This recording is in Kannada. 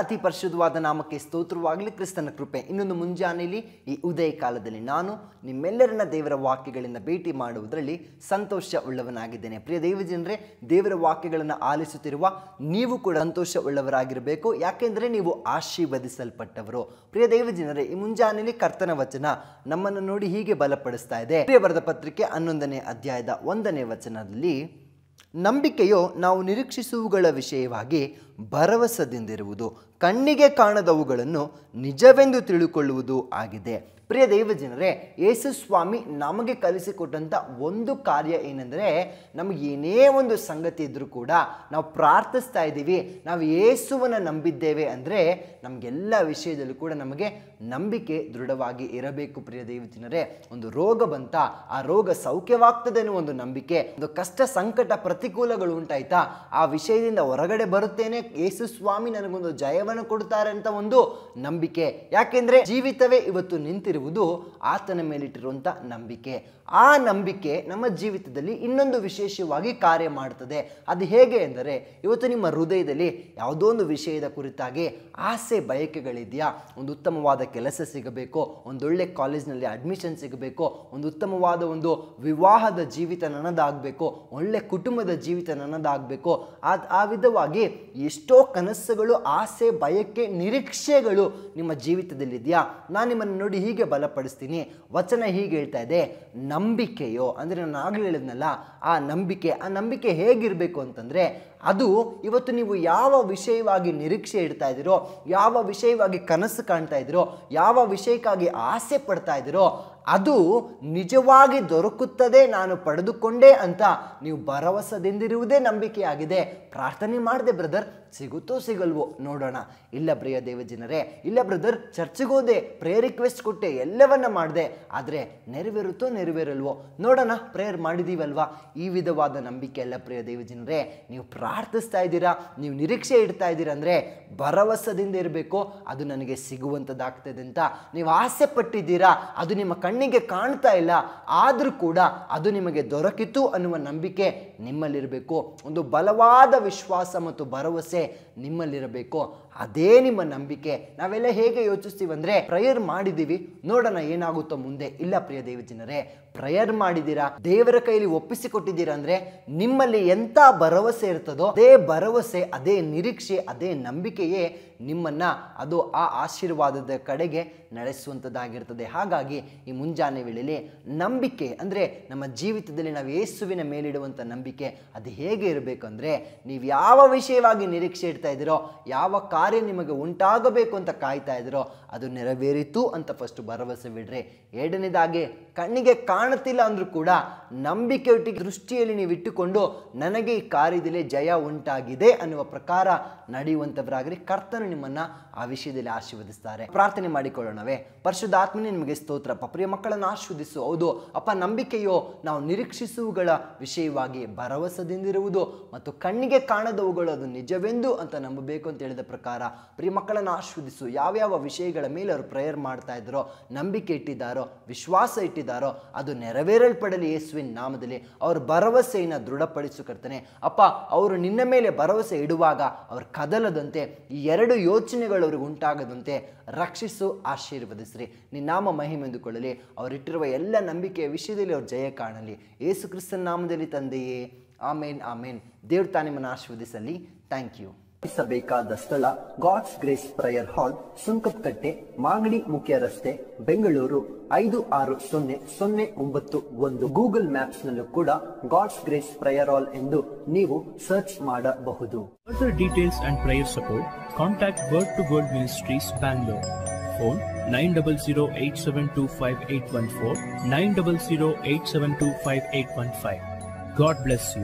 ಅತಿ ಪರಿಶುದ್ಧವಾದ ನಾಮಕ್ಕೆ ಸ್ತೋತ್ರವಾಗಲಿ. ಕ್ರಿಸ್ತನ ಕೃಪೆ ಇನ್ನೊಂದು ಮುಂಜಾನೆಯಲ್ಲಿ ಈ ಉದಯ ಕಾಲದಲ್ಲಿ ನಾನು ನಿಮ್ಮೆಲ್ಲರನ್ನ ದೇವರ ವಾಕ್ಯಗಳಿಂದ ಭೇಟಿ ಮಾಡುವುದರಲ್ಲಿ ಸಂತೋಷ ಉಳ್ಳವನಾಗಿದ್ದೇನೆ. ಪ್ರಿಯ ದೈವಜನರೇ, ದೇವರ ವಾಕ್ಯಗಳನ್ನು ಆಲಿಸುತ್ತಿರುವ ನೀವು ಕೂಡ ಸಂತೋಷ ಉಳ್ಳವರಾಗಿರಬೇಕು, ಯಾಕೆಂದರೆ ನೀವು ಆಶೀರ್ವದಿಸಲ್ಪಟ್ಟವರು. ಪ್ರಿಯ ದೈವಜನರೇ, ಈ ಮುಂಜಾನೆಯಲ್ಲಿ ಕರ್ತನ ವಚನ ನಮ್ಮನ್ನು ನೋಡಿ ಹೀಗೆ ಬಲಪಡಿಸ್ತಾ ಇದೆ. ಪ್ರಿಯ ಬರೆದ ಪತ್ರಿಕೆ 11ನೇ ಅಧ್ಯಾಯದ 1ನೇ ವಚನದಲ್ಲಿ, ನಂಬಿಕೆಯು ನಾವು ನಿರೀಕ್ಷಿಸುವುಗಳ ವಿಷಯವಾಗಿ ಭರವಸೆದಿಂದಿರುವುದು, ಕಣ್ಣಿಗೆ ಕಾಣದವುಗಳನ್ನು ನಿಜವೆಂದು ತಿಳಿದುಕೊಳ್ಳುವುದು ಆಗಿದೆ. ಪ್ರಿಯ ದೈವಜನರೇ, ಯೇಸು ಸ್ವಾಮಿ ನಮಗೆ ಕಲಿಸಿಕೊಟ್ಟಂಥ ಒಂದು ಕಾರ್ಯ ಏನೆಂದರೆ, ನಮಗೆ ಏನೇ ಒಂದು ಸಂಗತಿ ಇದ್ದರೂ ಕೂಡ ನಾವು ಪ್ರಾರ್ಥಿಸ್ತಾ ಇದ್ದೀವಿ, ನಾವು ಯೇಸುವನ್ನು ನಂಬಿದ್ದೇವೆ ಅಂದರೆ ನಮಗೆಲ್ಲ ವಿಷಯದಲ್ಲೂ ಕೂಡ ನಮಗೆ ನಂಬಿಕೆ ದೃಢವಾಗಿ ಇರಬೇಕು. ಪ್ರಿಯ ದೈವಜನರೇ, ಒಂದು ರೋಗ ಬಂತ, ಆ ರೋಗ ಸೌಖ್ಯವಾಗ್ತದೆ ಅನ್ನೋ ಒಂದು ನಂಬಿಕೆ, ಒಂದು ಕಷ್ಟ ಸಂಕಟ ಪ್ರತಿಕೂಲಗಳು ಉಂಟಾಯ್ತಾ, ಆ ವಿಷಯದಿಂದ ಹೊರಗಡೆ ಬರುತ್ತೇನೆ, ಯೇಸು ಸ್ವಾಮಿ ನನಗೊಂದು ಜಯವನ್ನು ಕೊಡ್ತಾರೆ ಅಂತ ಒಂದು ನಂಬಿಕೆ. ಯಾಕೆಂದ್ರೆ ಜೀವಿತವೇ ಇವತ್ತು ನಿಂತಿರುವುದು ಆತನ ಮೇಲಿಟ್ಟಿರುವಂಥ ನಂಬಿಕೆ. ಆ ನಂಬಿಕೆ ನಮ್ಮ ಜೀವಿತದಲ್ಲಿ ಇನ್ನೊಂದು ವಿಶೇಷವಾಗಿ ಕಾರ್ಯ ಮಾಡ್ತದೆ. ಅದು ಹೇಗೆ ಎಂದರೆ, ಇವತ್ತು ನಿಮ್ಮ ಹೃದಯದಲ್ಲಿ ಯಾವುದೋ ಒಂದು ವಿಷಯದ ಕುರಿತಾಗಿ ಆಸೆ ಬಯಕೆಗಳಿದೆಯಾ? ಒಂದು ಉತ್ತಮವಾದ ಕೆಲಸ ಸಿಗಬೇಕು, ಒಂದೊಳ್ಳೆ ಕಾಲೇಜ್ನಲ್ಲಿ ಅಡ್ಮಿಷನ್ ಸಿಗಬೇಕು, ಒಂದು ಉತ್ತಮವಾದ ಒಂದು ವಿವಾಹದ ಜೀವಿತ ನನ್ನದಾಗಬೇಕು, ಒಳ್ಳೆ ಕುಟುಂಬದ ಜೀವಿತ ನನ್ನದಾಗಬೇಕು. ಆ ವಿಧವಾಗಿ ಎಷ್ಟೋ ಕನಸುಗಳು, ಆಸೆ, ಬಯಕೆ, ನಿರೀಕ್ಷೆಗಳು ನಿಮ್ಮ ಜೀವಿತದಲ್ಲಿದೆಯಾ? ನಾನು ನಿಮ್ಮನ್ನು ನೋಡಿ ಹೀಗೆ ಬಲಪಡಿಸ್ತೀನಿ. ವಚನ ಹೀಗೆ ಹೇಳ್ತಾ ಇದೆ, ನಂಬಿಕೆಯೋ ಅಂದರೆ ನಾನು ಆಗಲೇ ಹೇಳಿದ್ನಲ್ಲ, ಆ ನಂಬಿಕೆ ಹೇಗಿರಬೇಕು ಅಂತಂದರೆ, ಅದು ಇವತ್ತು ನೀವು ಯಾವ ವಿಷಯವಾಗಿ ನಿರೀಕ್ಷೆ ಇಡ್ತಾ ಇದ್ದೀರೋ, ಯಾವ ವಿಷಯವಾಗಿ ಕನಸು ಕಾಣ್ತಾ ಇದ್ದೀರೋ, ಯಾವ ವಿಷಯಕ್ಕಾಗಿ ಆಸೆ ಪಡ್ತಾ ಇದ್ದೀರೋ, ಅದು ನಿಜವಾಗಿ ದೊರಕುತ್ತದೆ, ನಾನು ಪಡೆದುಕೊಂಡೆ ಅಂತ ನೀವು ಭರವಸೆದಿಂದಿರುವುದೇ ನಂಬಿಕೆಯಾಗಿದೆ. ಪ್ರಾರ್ಥನೆ ಮಾಡಿದೆ ಬ್ರದರ್, ಸಿಗುತ್ತೋ ಸಿಗಲ್ವೋ ನೋಡೋಣ. ಇಲ್ಲ ಪ್ರಿಯ ದೇವಜನರೇ, ಇಲ್ಲ ಬ್ರದರ್, ಚರ್ಚ್ಗೋದೆ, ಪ್ರೇಯರ್ ರಿಕ್ವೆಸ್ಟ್ ಕೊಟ್ಟೆ, ಎಲ್ಲವನ್ನ ಮಾಡಿದೆ, ಆದರೆ ನೆರವೇರುತ್ತೋ ನೆರವೇರಲ್ವೋ ನೋಡೋಣ, ಪ್ರೇಯರ್ ಮಾಡಿದೀವಲ್ವಾ. ಈ ವಿಧವಾದ ನಂಬಿಕೆ ಅಲ್ಲ ಪ್ರಿಯ ದೇವಜನರೇ. ನೀವು ಪ್ರಾರ್ಥಿಸ್ತಾ ಇದ್ದೀರಾ, ನೀವು ನಿರೀಕ್ಷೆ ಇಡ್ತಾ ಇದ್ದೀರಾ ಅಂದರೆ ಭರವಸೆದಿಂದ ಇರಬೇಕು, ಅದು ನನಗೆ ಸಿಗುವಂಥದ್ದಾಗ್ತದೆ ಅಂತ. ನೀವು ಆಸೆ ಪಟ್ಟಿದ್ದೀರಾ, ಅದು ನಿಮ್ಮ ಕಣ್ಣಿಗೆ ಕಾಣ್ತಾ ಇಲ್ಲ, ಆದರೂ ಕೂಡ ಅದು ನಿಮಗೆ ದೊರಕಿತು ಅನ್ನುವ ನಂಬಿಕೆ ನಿಮ್ಮಲ್ಲಿರಬೇಕು. ಒಂದು ಬಲವಾದ ವಿಶ್ವಾಸ ಮತ್ತು ಭರವಸೆ ನಿಮ್ಮಲ್ಲಿರಬೇಕು. ಅದೇ ನಿಮ್ಮ ನಂಬಿಕೆ. ನಾವೆಲ್ಲ ಹೇಗೆ ಯೋಚಿಸ್ತೀವಿ ಅಂದರೆ, ಪ್ರೇಯರ್ ಮಾಡಿದ್ದೀವಿ, ನೋಡೋಣ ಏನಾಗುತ್ತೋ ಮುಂದೆ. ಇಲ್ಲ ಪ್ರಿಯ ದೇವಜನರೇ, ಪ್ರೇಯರ್ ಮಾಡಿದ್ದೀರಾ, ದೇವರ ಕೈಲಿ ಒಪ್ಪಿಸಿಕೊಟ್ಟಿದ್ದೀರಾ ಅಂದರೆ ನಿಮ್ಮಲ್ಲಿ ಎಂಥ ಭರವಸೆ ಇರ್ತದೋ ಅದೇ ಭರವಸೆ, ಅದೇ ನಿರೀಕ್ಷೆ, ಅದೇ ನಂಬಿಕೆಯೇ ನಿಮ್ಮನ್ನು ಅದು ಆ ಆಶೀರ್ವಾದದ ಕಡೆಗೆ ನಡೆಸುವಂಥದ್ದಾಗಿರ್ತದೆ. ಹಾಗಾಗಿ ಈ ಮುಂಜಾನೆ ವೇಳೆಯಲ್ಲಿ ನಂಬಿಕೆ ಅಂದರೆ ನಮ್ಮ ಜೀವಿತದಲ್ಲಿ ನಾವು ಯೇಸುವಿನ ಮೇಲಿಡುವಂಥ ನಂಬಿಕೆ ಅದು ಹೇಗೆ ಇರಬೇಕು ಅಂದರೆ, ನೀವು ಯಾವ ವಿಷಯವಾಗಿ ನಿರೀಕ್ಷೆ ಇಡ್ತಾ ಇದ್ದೀರೋ, ಯಾವ ಕಾರ್ಯ ನಿಮಗೆ ಉಂಟಾಗಬೇಕು ಅಂತ ಕಾಯ್ತಾ ಇದ್ದೀರೋ, ಅದು ನೆರವೇರಿತು ಅಂತ ಫಸ್ಟ್ ಭರವಸೆ ಬಿಡ್ರಿ. ಎರಡನೇದಾಗಿ, ಕಣ್ಣಿಗೆ ಕಾಣುತ್ತಿಲ್ಲ ಅಂದರೂ ಕೂಡ ನಂಬಿಕೆ ದೃಷ್ಟಿಯಲ್ಲಿ ನೀವು ಇಟ್ಟುಕೊಂಡು ನನಗೆ ಈ ಕಾರ್ಯದಲ್ಲಿ ಜಯ ಉಂಟಾಗಿದೆ ಅನ್ನುವ ಪ್ರಕಾರ ನಡೆಯುವಂಥವರಾಗ್ರಿ. ಕರ್ತನು ನಿಮ್ಮನ್ನು ಆ ವಿಷಯದಲ್ಲಿ ಆಶೀರ್ವದಿಸ್ತಾರೆ. ಪ್ರಾರ್ಥನೆ ಮಾಡಿಕೊಳ್ಳೋಣವೇ. ಪರಿಶುದ್ಧಾತ್ಮನೇ ನಿಮಗೆ ಸ್ತೋತ್ರಪ್ಪ. ಪ್ರಿಯ ಮಕ್ಕಳನ್ನು ಆಶೀರ್ವದಿಸು. ಹೌದು ಅಪ್ಪ, ನಂಬಿಕೆಯೋ ನಾವು ನಿರೀಕ್ಷಿಸುವುಗಳ ವಿಷಯವಾಗಿ ಭರವಸೆದಿಂದಿರುವುದು ಮತ್ತು ಕಣ್ಣಿಗೆ ಕಾಣದವುಗಳು ಅದು ನಿಜವೆಂದು ಅಂತ ನಂಬಬೇಕು ಅಂತ ಹೇಳಿದ ಪ್ರಕಾರ ಪ್ರಿಯ ಮಕ್ಕಳನ್ನು ಆಶೀರ್ವದಿಸು. ಯಾವ್ಯಾವ ವಿಷಯಗಳ ಮೇಲೆ ಅವರು ಪ್ರೇಯರ್ ಮಾಡ್ತಾ ಇದ್ದಾರೋ, ನಂಬಿಕೆ ಇಟ್ಟಿದ್ದಾರೋ, ವಿಶ್ವಾಸ ಇಟ್ಟಿದ್ದಾರೋ, ಅದು ನೆರವೇರಲ್ಪಡಲಿ ಯೇಸುವಿನ ನಾಮದಲ್ಲಿ. ಅವ್ರ ಭರವಸೆಯನ್ನು ದೃಢಪಡಿಸು ಕರ್ತನೆ. ಅಪ್ಪ, ಅವರು ನಿನ್ನ ಮೇಲೆ ಭರವಸೆ ಇಡುವಾಗ ಅವ್ರು ಕದಲದಂತೆ, ಈ ಎರಡು ಯೋಚನೆಗಳು ಅವ್ರಿಗೆ ಉಂಟಾಗದಂತೆ ರಕ್ಷಿಸು, ಆಶೀರ್ವದಿಸ್ರಿ. ನಿನ್ನ ನಾಮ ಮಹಿಮೆ ಎಂದುಕೊಳ್ಳಲಿ. ಅವರಿಟ್ಟಿರುವ ಎಲ್ಲ ನಂಬಿಕೆಯ ವಿಷಯದಲ್ಲಿ ಅವ್ರು ಜಯ ಕಾಣಲಿ. ಯೇಸು ಕ್ರಿಸ್ತನ ನಾಮದಲ್ಲಿ ತಂದೆಯೇ, ಆಮೇನ್ ಆಮೇನ್. ದೇವ್ರು ತಾನೇ ನಿಮ್ಮನ್ನು ಆಶೀರ್ವದಿಸಲಿ. Thank you. ಬೇಕಾದ ಸ್ಥಳ God's grace prayer hall, Sunkadakatte, Magadi ಮುಖ್ಯ ರಸ್ತೆ, ಬೆಂಗಳೂರು 560091. ಗೂಗಲ್ ಮ್ಯಾಪ್ಸ್ ನಲ್ಲೂ ಕೂಡ ಗಾಡ್ಸ್ ಗ್ರೇಸ್ ಪ್ರೇಯರ್ ಹಾಲ್ ಎಂದು ನೀವು ಸರ್ಚ್ ಮಾಡಬಹುದು. Further details and prayer support, contact Word to World Ministries, Bangalore. Phone 9008725814, 9008725815. God bless you.